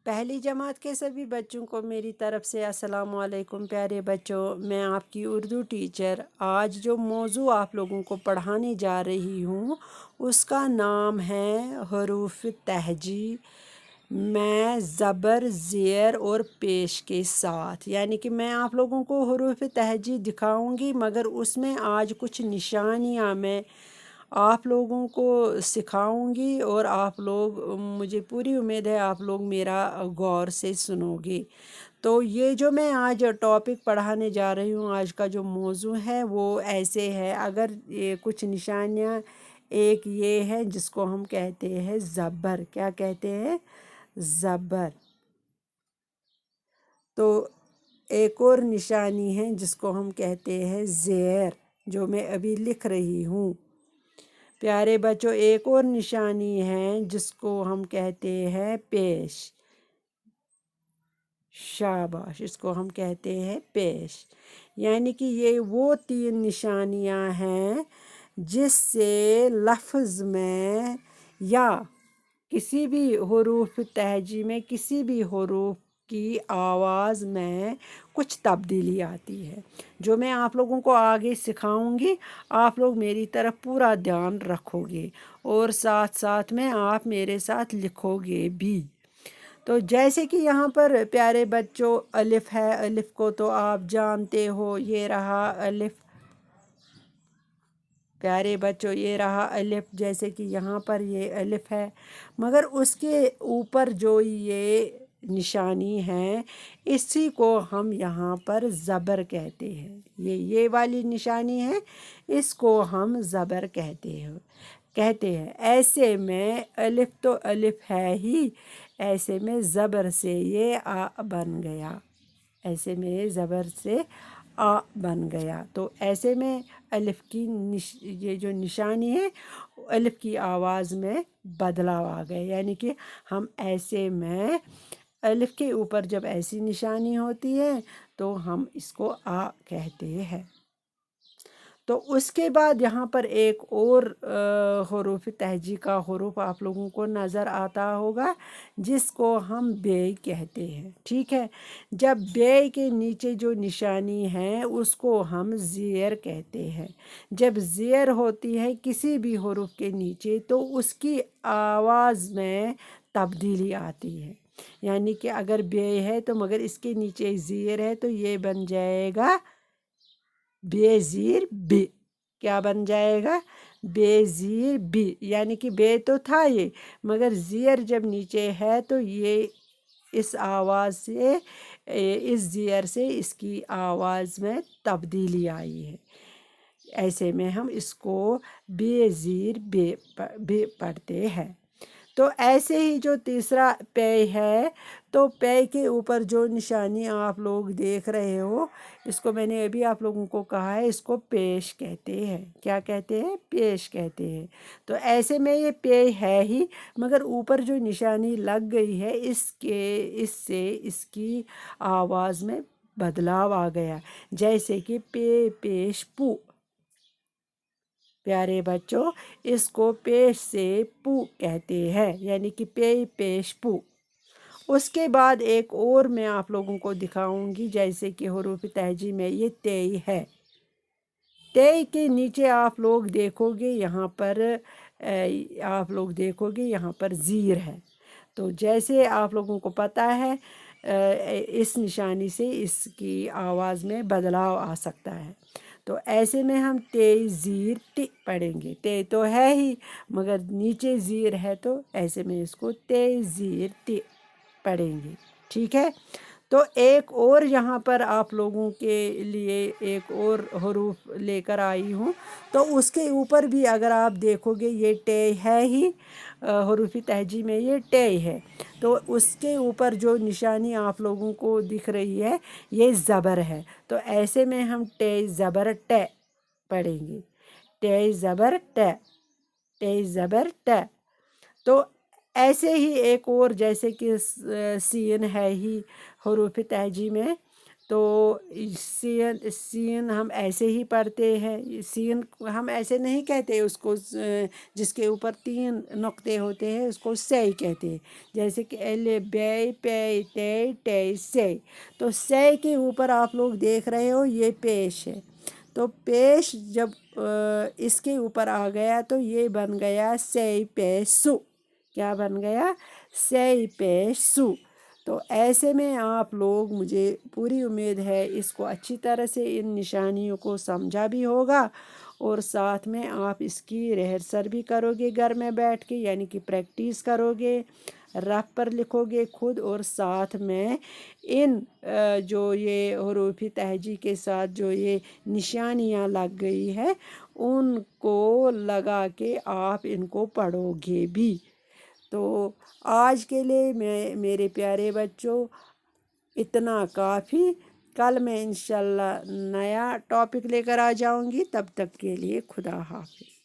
پہلی جماعت کے سبھی بچوں کو میری طرف سے السلام علیکم پیارے بچوں، میں آپ کی اردو ٹیچر آج جو موضوع آپ لوگوں کو پڑھانے جا رہی ہوں اس کا نام ہے حروف تہجی میں زبر زیر اور پیش کے ساتھ، یعنی کہ میں آپ لوگوں کو حروف تہجی دکھاؤں گی، مگر اس میں آج کچھ نشانیاں میں آپ لوگوں کو سکھاؤں گی اور آپ لوگ مجھے پوری امید ہے آپ لوگ میرا غور سے سنو گے۔ تو یہ جو میں آج ٹاپک پڑھانے جا رہی ہوں، آج کا جو موضوع ہے وہ ایسے ہے۔ اگر یہ کچھ نشانیاں، ایک یہ ہے جس کو ہم کہتے ہیں زبر، کیا کہتے ہیں؟ زبر۔ تو ایک اور نشانی ہے جس کو ہم کہتے ہیں زیر، جو میں ابھی لکھ رہی ہوں۔ پیارے بچوں، ایک اور نشانی ہے جس کو ہم کہتے ہیں پیش، شاباش، اس کو ہم کہتے ہیں پیش، یعنی کہ یہ وہ تین نشانیاں ہیں جس سے لفظ میں یا کسی بھی حروف تہجی میں، کسی بھی حروف کی آواز میں کچھ تبدیلی آتی ہے، جو میں آپ لوگوں کو آگے سکھاؤں گی۔ آپ لوگ میری طرف پورا دھیان رکھو گے اور ساتھ ساتھ میں آپ میرے ساتھ لکھو گے بھی۔ تو جیسے کہ یہاں پر پیارے بچوں الف ہے، الف کو تو آپ جانتے ہو، یہ رہا الف۔ پیارے بچوں یہ رہا الف، جیسے کہ یہاں پر یہ الف ہے، مگر اس کے اوپر جو یہ نشانی ہے اسی کو ہم یہاں پر زبر کہتے ہیں۔ یہ والی نشانی ہے، اس کو ہم زبر کہتے ہیں۔ ایسے میں الف تو الف ہے ہی، ایسے میں زبر سے یہ آ بن گیا، ایسے میں یہ زبر سے آ بن گیا۔ تو ایسے میں الف کی یہ جو نشانی ہے الف کی آواز میں بدلاؤ آ گئے، یعنی کہ ہم ایسے میں الف کے اوپر جب ایسی نشانی ہوتی ہے تو ہم اس کو آ کہتے ہیں۔ تو اس کے بعد یہاں پر ایک اور حروف تہجی کا حروف آپ لوگوں کو نظر آتا ہوگا جس کو ہم بے کہتے ہیں، ٹھیک ہے؟ جب بے کے نیچے جو نشانی ہے اس کو ہم زیر کہتے ہیں۔ جب زیر ہوتی ہے کسی بھی حروف کے نیچے تو اس کی آواز میں تبدیلی آتی ہے، یعنی کہ اگر بے ہے تو مگر اس کے نیچے زیر ہے تو یہ بن جائے گا بے زیر بے۔ کیا بن جائے گا؟ بے زیر بے، یعنی کہ بے تو تھا یہ، مگر زیر جب نیچے ہے تو یہ اس آواز سے، اس زیر سے اس کی آواز میں تبدیلی آئی ہے۔ ایسے میں ہم اس کو بے زیر بے پڑھتے ہیں۔ تو ایسے ہی جو تیسرا پے ہے، تو پے کے اوپر جو نشانی آپ لوگ دیکھ رہے ہو اس کو میں نے ابھی آپ لوگوں کو کہا ہے، اس کو پیش کہتے ہیں۔ کیا کہتے ہیں؟ پیش کہتے ہیں۔ تو ایسے میں یہ پے ہے ہی، مگر اوپر جو نشانی لگ گئی ہے اس سے اس کی آواز میں بدلاؤ آ گیا، جیسے کہ پے پیش پو۔ پیارے بچوں، اس کو پیش سے پو کہتے ہیں، یعنی کہ پے پیش پو۔ اس کے بعد ایک اور میں آپ لوگوں کو دکھاؤں گی، جیسے کہ حروف تہجی میں یہ تے ہے۔ تے کے نیچے آپ لوگ دیکھو گے یہاں پر یہاں پر زیر ہے۔ تو جیسے آپ لوگوں کو پتہ ہے اس نشانی سے اس کی آواز میں بدلاؤ آ سکتا ہے۔ تو ایسے میں ہم تے زیر ٹی پڑھیں گے، تے تو ہے ہی مگر نیچے زیر ہے، تو ایسے میں اس کو تے زیر ٹی پڑھیں گے، ٹھیک ہے؟ تو ایک اور یہاں پر آپ لوگوں کے لیے ایک اور حروف لے کر آئی ہوں، تو اس کے اوپر بھی اگر آپ دیکھو گے یہ ٹے ہے ہی، حروف تہجی میں یہ ٹے ہے، تو اس کے اوپر جو نشانی آپ لوگوں کو دکھ رہی ہے یہ زبر ہے۔ تو ایسے میں ہم ٹے زبر ٹے پڑھیں گے، ٹے زبر ٹے، ٹے زبر ٹے۔ تو ایسے ہی ایک اور، جیسے کہ سین ہے ہی حروف تہجی میں، تو سین سین ہم ایسے ہی پڑھتے ہیں، سین ہم ایسے نہیں کہتے اس کو، جس کے اوپر 3 نقطے ہوتے ہیں اس کو سے کہتے ہیں، جیسے کہ ا ب پ ت ٹ سے۔ تو سے کے اوپر آپ لوگ دیکھ رہے ہو یہ پیش ہے، تو پیش جب اس کے اوپر آ گیا تو یہ بن گیا سے پیسو، کیا بن گیا؟ سے پیسو۔ تو ایسے میں آپ لوگ، مجھے پوری امید ہے اس کو اچھی طرح سے ان نشانیوں کو سمجھا بھی ہوگا، اور ساتھ میں آپ اس کی ریہرسل بھی کرو گے گھر میں بیٹھ کے، یعنی کہ پریکٹس کرو گے، رف پر لکھو گے خود، اور ساتھ میں ان جو یہ حروف تہجی کے ساتھ جو یہ نشانیاں لگ گئی ہے ان کو لگا کے آپ ان کو پڑھو گے بھی۔ تو آج کے لیے میرے پیارے بچوں اتنا کافی، کل میں انشاءاللہ نیا ٹاپک لے کر آ جاؤں گی، تب تک کے لیے خدا حافظ۔